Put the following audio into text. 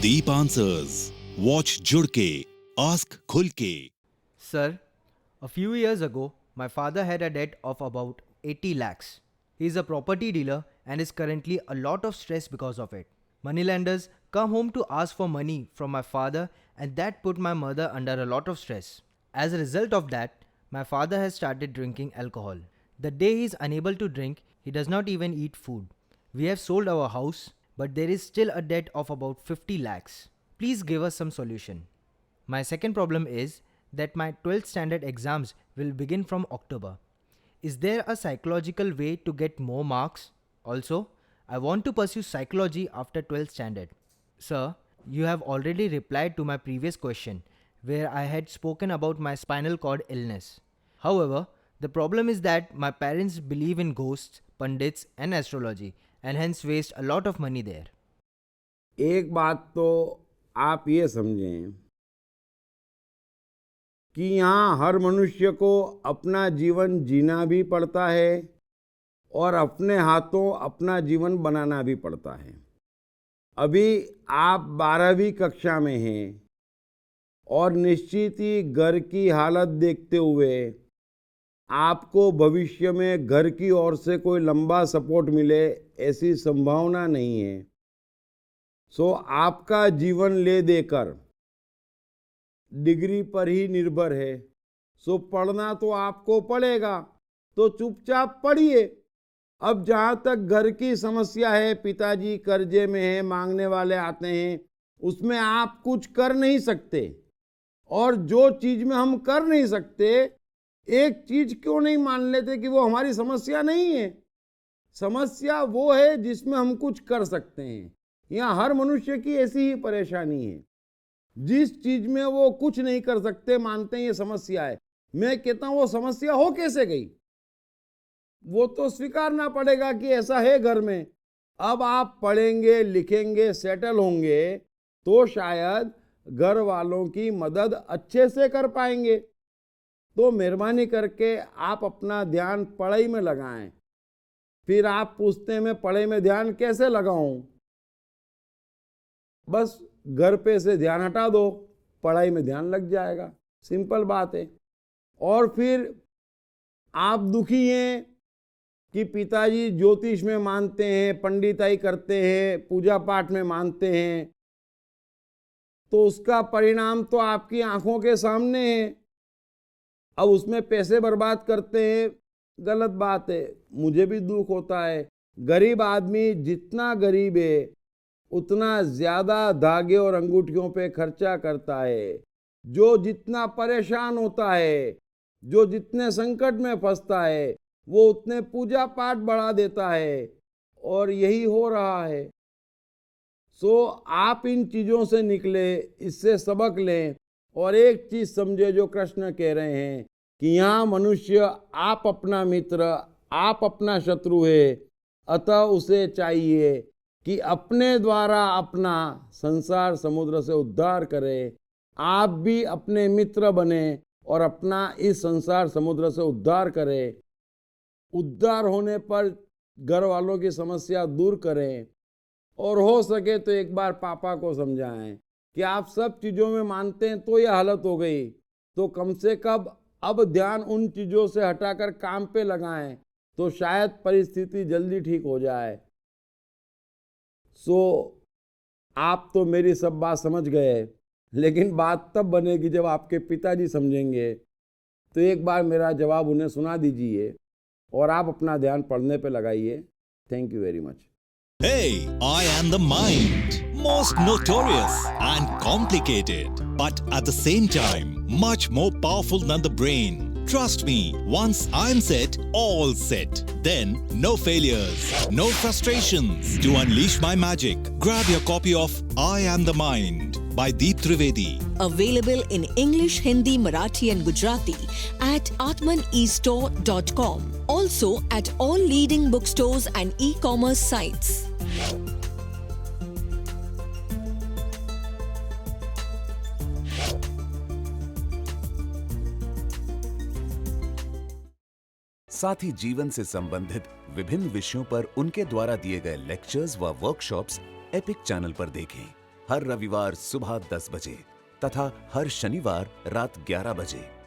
Deep Answers. Watch Judke. Ask Khulke. Sir, a few years ago, my father had a debt of about 80 lakhs. He is a property dealer and is currently a lot of stress because of it. Moneylenders come home to ask for money from my father, and that put my mother under a lot of stress. As a result of that, my father has started drinking alcohol. The day he is unable to drink, he does not even eat food. We have sold our house, but there is still a debt of about 50 lakhs. Please give us some solution. My second problem is that my 12th standard exams will begin from October. Is there a psychological way to get more marks? Also, I want to pursue psychology after 12th standard. Sir, you have already replied to my previous question where I had spoken about my spinal cord illness. However, the problem is that my parents believe in ghosts, pundits and astrology and hence waste a lot of money there. एक बात तो आप ये समझें कि यहाँ हर मनुष्य को अपना जीवन जीना भी पड़ता है और अपने हाथों अपना जीवन बनाना भी पड़ता है। अभी आप 12वीं कक्षा में हैं और निश्चित ही घर की हालत देखते हुए आपको भविष्य में घर की ओर से कोई लंबा सपोर्ट मिले ऐसी संभावना नहीं है। सो आपका जीवन ले देकर डिग्री पर ही निर्भर है। सो पढ़ना तो आपको पड़ेगा, तो चुपचाप पढ़िए। अब जहाँ तक घर की समस्या है, पिताजी कर्जे में हैं, मांगने वाले आते हैं, उसमें आप कुछ कर नहीं सकते। और जो चीज में हम कर नहीं सकते, एक चीज क्यों नहीं मान लेते कि वो हमारी समस्या नहीं है। समस्या वो है जिसमें हम कुछ कर सकते हैं। यहाँ हर मनुष्य की ऐसी ही परेशानी है। जिस चीज में वो कुछ नहीं कर सकते, मानते हैं ये समस्या है। मैं कहता हूं वो समस्या हो कैसे गई, वो तो स्वीकारना पड़ेगा कि ऐसा है घर में। अब आप पढ़ेंगे, लिखेंगे, सेटल होंगे तो शायद घर वालों की मदद अच्छे से कर पाएंगे। तो मेहरबानी करके आप अपना ध्यान पढ़ाई में लगाएं। फिर आप पूछते हैं मैं पढ़ाई में ध्यान कैसे लगाऊं? बस घर पे से ध्यान हटा दो, पढ़ाई में ध्यान लग जाएगा। सिंपल बात है। और फिर आप दुखी हैं कि पिताजी ज्योतिष में मानते हैं, पंडिताई करते हैं, पूजा पाठ में मानते हैं, तो उसका परिणाम तो आपकी आंखों के सामने है। अब उसमें पैसे बर्बाद करते हैं, गलत बात है। मुझे भी दुख होता है। गरीब आदमी जितना गरीब है उतना ज्यादा धागे और अंगूठियों पे खर्चा करता है। जो जितना परेशान होता है, जो जितने संकट में फंसता है, वो उतने पूजा पाठ बढ़ा देता है। और यही हो रहा है। सो आप इन चीजों से निकले, इससे सबक लें और एक चीज समझे जो कृष्ण कह रहे हैं कि यहाँ मनुष्य आप अपना मित्र, आप अपना शत्रु है। अतः उसे चाहिए कि अपने द्वारा अपना संसार समुद्र से उद्धार करे। आप भी अपने मित्र बने और अपना इस संसार समुद्र से उद्धार करें। उद्धार होने पर घर वालों की समस्या दूर करें और हो सके तो एक बार पापा को समझाएं कि आप सब चीजों में मानते हैं तो यह हालत हो गई, तो कम से कम अब ध्यान उन चीजों से हटाकर काम पे लगाएं, तो शायद परिस्थिति जल्दी ठीक हो जाए। सो आप तो मेरी सब बात समझ गए, लेकिन बात तब बनेगी जब आपके पिताजी समझेंगे। तो एक बार मेरा जवाब उन्हें सुना दीजिए और आप अपना ध्यान पढ़ने पे लगाइए। Thank you very much. Hey, I am the mind. Most notorious and complicated, but at the same time, much more powerful than the brain. Trust me, once I'm set, all set. Then, no failures, no frustrations. To unleash my magic, grab your copy of I Am the Mind by Deep Trivedi. Available in English, Hindi, Marathi and Gujarati at atmanestore.com. Also at all leading bookstores and e-commerce sites. साथ ही जीवन से संबंधित विभिन्न विषयों पर उनके द्वारा दिए गए लेक्चर्स व वर्कशॉप्स एपिक चैनल पर देखें। हर रविवार सुबह 10 बजे तथा हर शनिवार रात 11 बजे।